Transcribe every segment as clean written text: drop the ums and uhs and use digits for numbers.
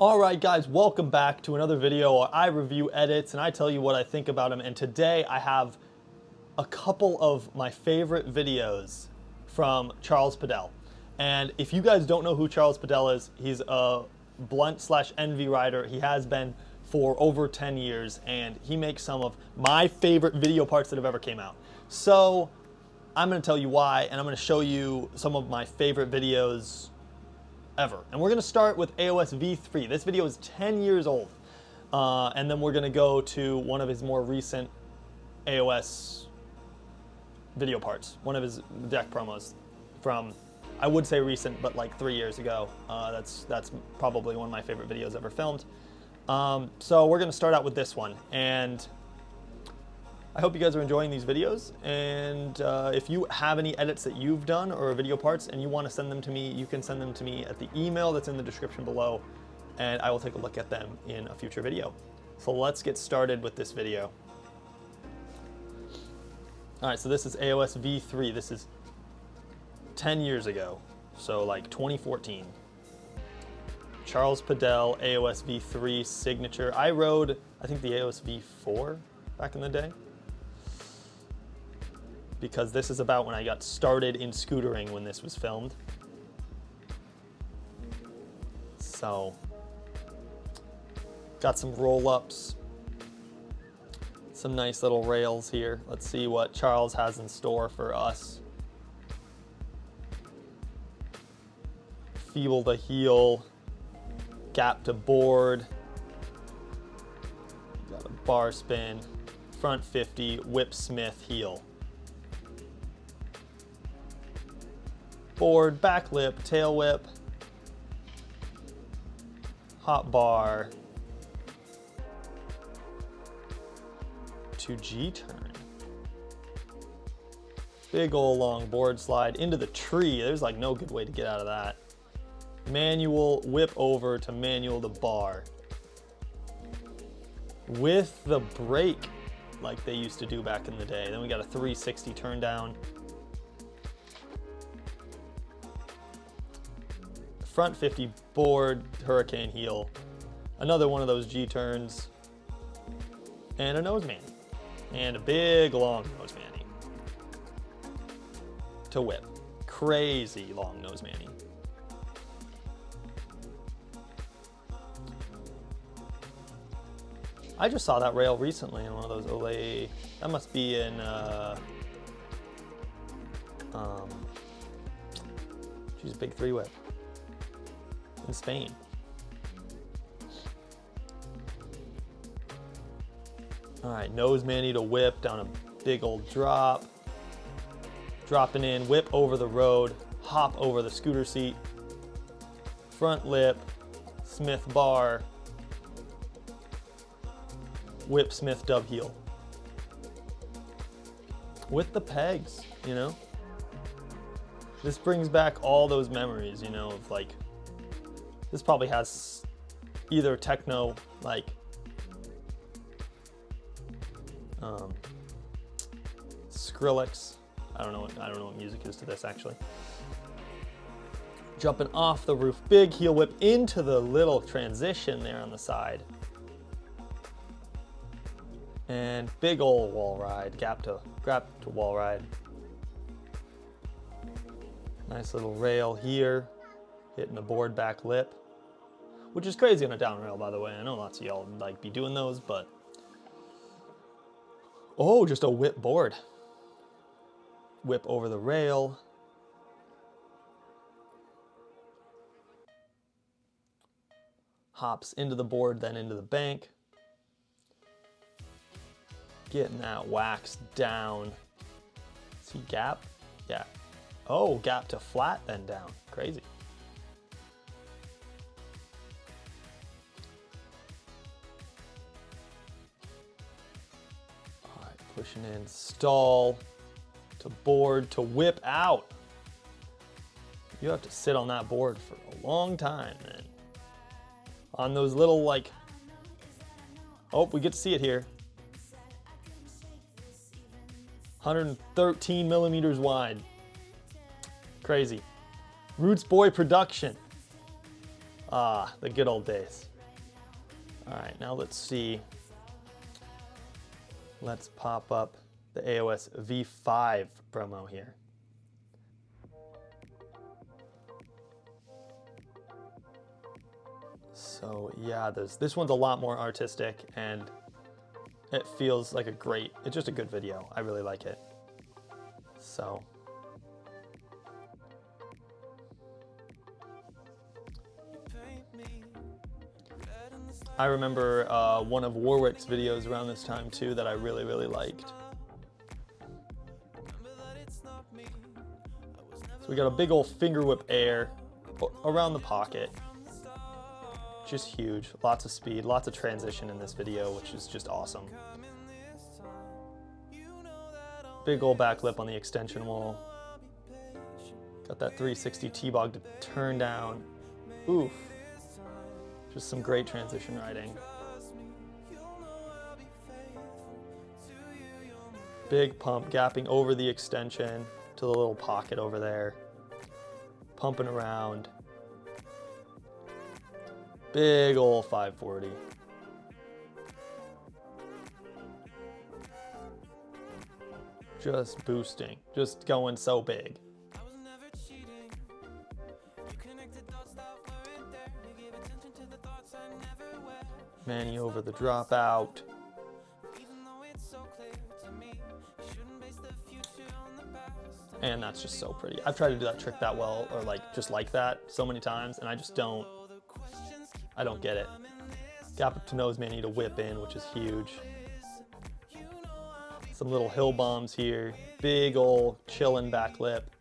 Alright guys, welcome back to another video where I review edits and I tell you what I think about them. And today I have a couple of my favorite videos from Charles Padel. And if you guys don't know who Charles Padel is, he's a blunt/envy rider. He has been for over 10 years and he makes some of my favorite video parts that have ever came out. So I'm going to tell you why, and I'm going to show you some of my favorite videos ever. And we're going to start with AOS V3. This video is 10 years old. And then we're going to go to one of his more recent AOS video parts. One of his deck promos from, I would say recent, but like 3 years ago. That's probably one of my favorite videos ever filmed. So we're going to start out with this one. And I hope you guys are enjoying these videos, and if you have any edits that you've done or video parts and you want to send them to me, you can send them to me at the email that's in the description below, and I will take a look at them in a future video. So let's get started with this video. Alright, so this is AOS V3. This is 10 years ago, so like 2014. Charles Padel, AOS V3 signature. I rode, I think, the AOS V4 back in the day, because this is about when I got started in scootering when this was filmed. So, got some roll-ups, some nice little rails here. Let's see what Charles has in store for us. Feeble to heel, gap to board, got a bar spin, front 50, whip Smith heel. Board, back lip, tail whip, hot bar, to G-turn. Big ol' long board slide into the tree. There's like no good way to get out of that. Manual, whip over to manual to bar. With the brake, like they used to do back in the day. Then we got a 360 turn down. Front 50 board, hurricane heel, another one of those G-turns, and a nose mani, and a big long nose mani to whip. Crazy long nose mani. I just saw that rail recently in one of those Olay. That must be in she's a big 3-whip. In Spain. All right, nose mani to whip down a big old drop. Dropping in, whip over the road, hop over the scooter seat. Front lip, Smith bar, whip Smith dub heel. With the pegs, you know? This brings back all those memories, you know, of like, this probably has either techno, like Skrillex. I don't know what music is to this actually. Jumping off the roof, big heel whip into the little transition there on the side. And big old wall ride, gap to wall ride. Nice little rail here, hitting the board back lip. Which is crazy on a down rail, by the way. I know lots of y'all like be doing those, but oh, just a whip board. Whip over the rail. Hops into the board, then into the bank. Getting that wax down. See gap? Yeah. Oh, gap to flat, then down. Crazy. Pushing in, stall, to board, to whip out. You have to sit on that board for a long time, man. On those little, like, oh, we get to see it here. 113 millimeters wide. Crazy. Roots Boy production. Ah, the good old days. All right, now let's see. Let's pop up the AOS V5 promo here. So yeah, this one's a lot more artistic and it feels like it's just a good video. I really like it. So. I remember one of Warwick's videos around this time too that I really, really liked. So we got a big old finger whip air around the pocket. Just huge, lots of speed, lots of transition in this video, which is just awesome. Big old back lip on the extension wall. Got that 360 T-bog to turn down. Oof. Just some great transition riding. Big pump, gapping over the extension to the little pocket over there. Pumping around. Big old 540. Just boosting, just going so big. Manny over the dropout. And that's just so pretty. I've tried to do that trick that well, or like just like that so many times, and I just don't get it. Gap up to nose Manny to whip in, which is huge. Some little hill bombs here. Big ol' chillin' back lip.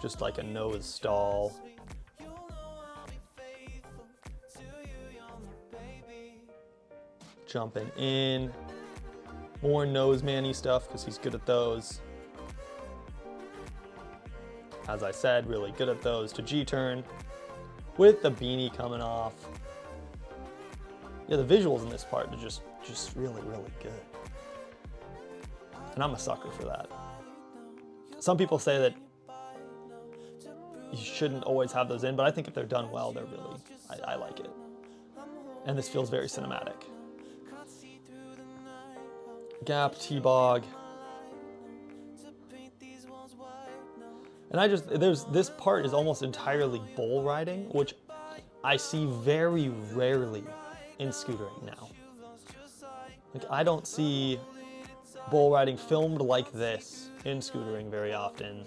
Just like a nose stall. Jumping in. More nose Manny stuff because he's good at those. As I said, really good at those to G-turn. With the beanie coming off. Yeah, the visuals in this part are just really, really good. And I'm a sucker for that. Some people say that you shouldn't always have those in, but I think if they're done well, they're really, I like it. And this feels very cinematic. Gap, T-bog. And this part is almost entirely bull riding, which I see very rarely in scootering now. Like, I don't see bull riding filmed like this in scootering very often,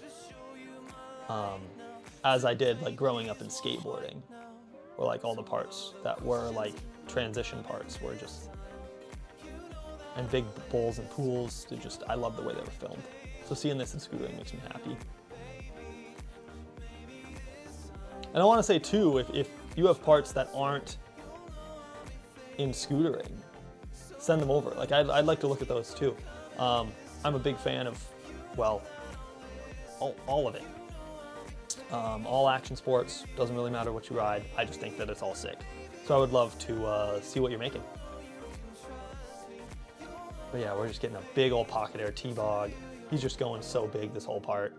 as I did like growing up in skateboarding, or like all the parts that were like transition parts were just, and big bowls and pools, I love the way they were filmed. So seeing this in scootering makes me happy. And I want to say too, if you have parts that aren't in scootering, send them over. Like I'd like to look at those too. I'm a big fan of, well, all of it. All action sports, doesn't really matter what you ride. I just think that it's all sick. So I would love to see what you're making. But yeah, we're just getting a big old pocket air T-bog. He's just going so big this whole part.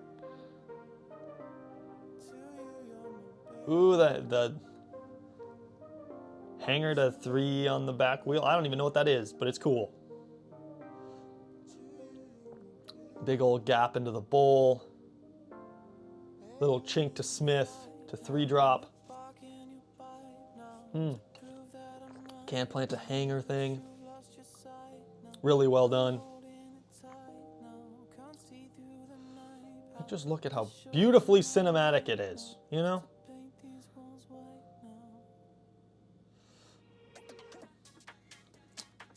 Ooh, the hanger to 3 on the back wheel. I don't even know what that is, but it's cool. Big old gap into the bowl. Little chink to Smith to 3-drop. Can't plant a hanger thing. Really well done. Just look at how beautifully cinematic it is, you know?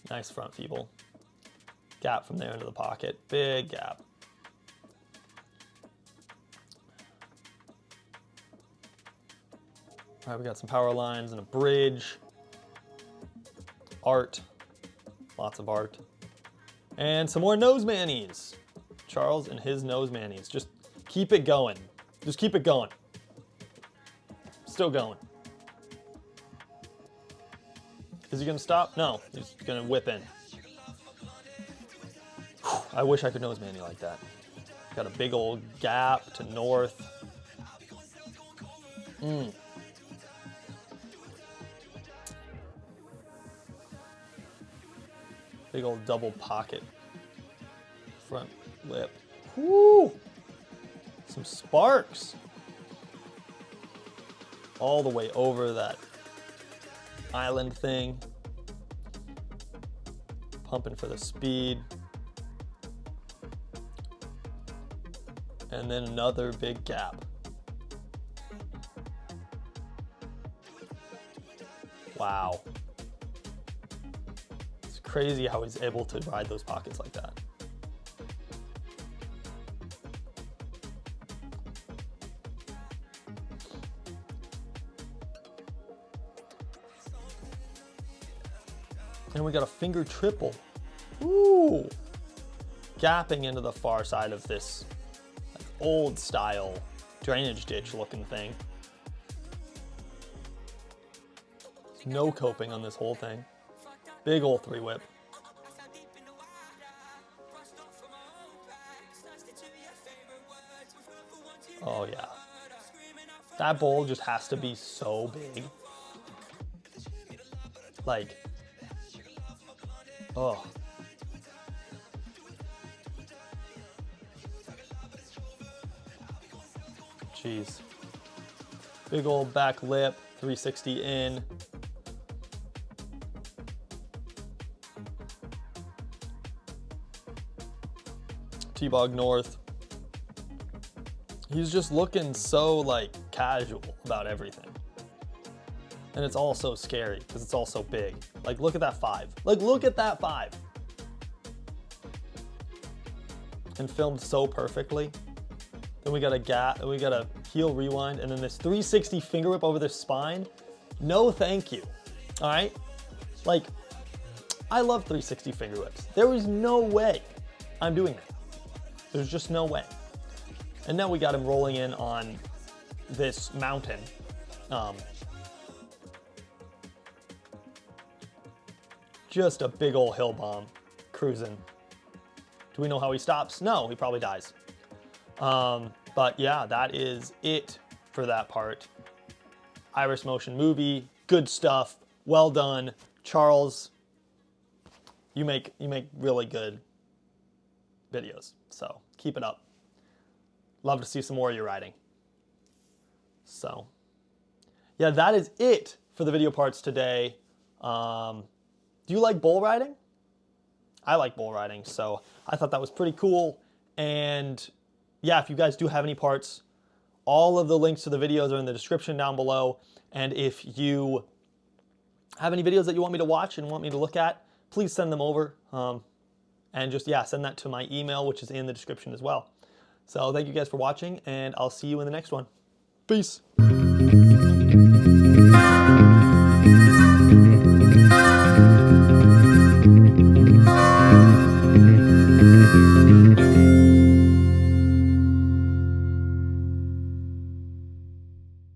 Nice front feeble. Gap from there into the pocket. Big gap. All right, we got some power lines and a bridge. Art. Lots of art. And some more nose manies. Charles and his nose manies. Just keep it going. Just keep it going. Still going. Is he gonna stop? No, he's gonna whip in. Whew, I wish I could nose mani like that. Got a big old gap to north. Big old double pocket front lip. Woo! Some sparks. All the way over that island thing. Pumping for the speed. And then another big gap. Wow. It's crazy how he's able to ride those pockets like that. And we got a finger triple. Ooh. Gapping into the far side of this like, old style drainage ditch looking thing. No coping on this whole thing. Big old 3-whip. Oh yeah. That bowl just has to be so big. Like, oh. Jeez. Big old back lip, 360 in. T-Bog North. He's just looking so like casual about everything. And it's all so scary because it's all so big. Like look at that 5. Like look at that 5. And filmed so perfectly. Then we got a gap, we got a heel rewind, and then this 360 finger whip over the spine. No thank you. All right? Like, I love 360 finger whips. There was no way I'm doing that. There's just no way. And now we got him rolling in on this mountain. Just a big old hill bomb, cruising. Do we know how he stops? No, he probably dies. But yeah, that is it for that part. Iris Motion movie, good stuff, well done. Charles, you make really good videos, so keep it up. Love to see some more of your riding. So yeah, that is it for the video parts today. Do you like bull riding? I like bull riding, so I thought that was pretty cool. And yeah, if you guys do have any parts, all of the links to the videos are in the description down below. And if you have any videos that you want me to watch and want me to look at, please send them over. And just, yeah, send that to my email, which is in the description as well. So thank you guys for watching, and I'll see you in the next one. Peace.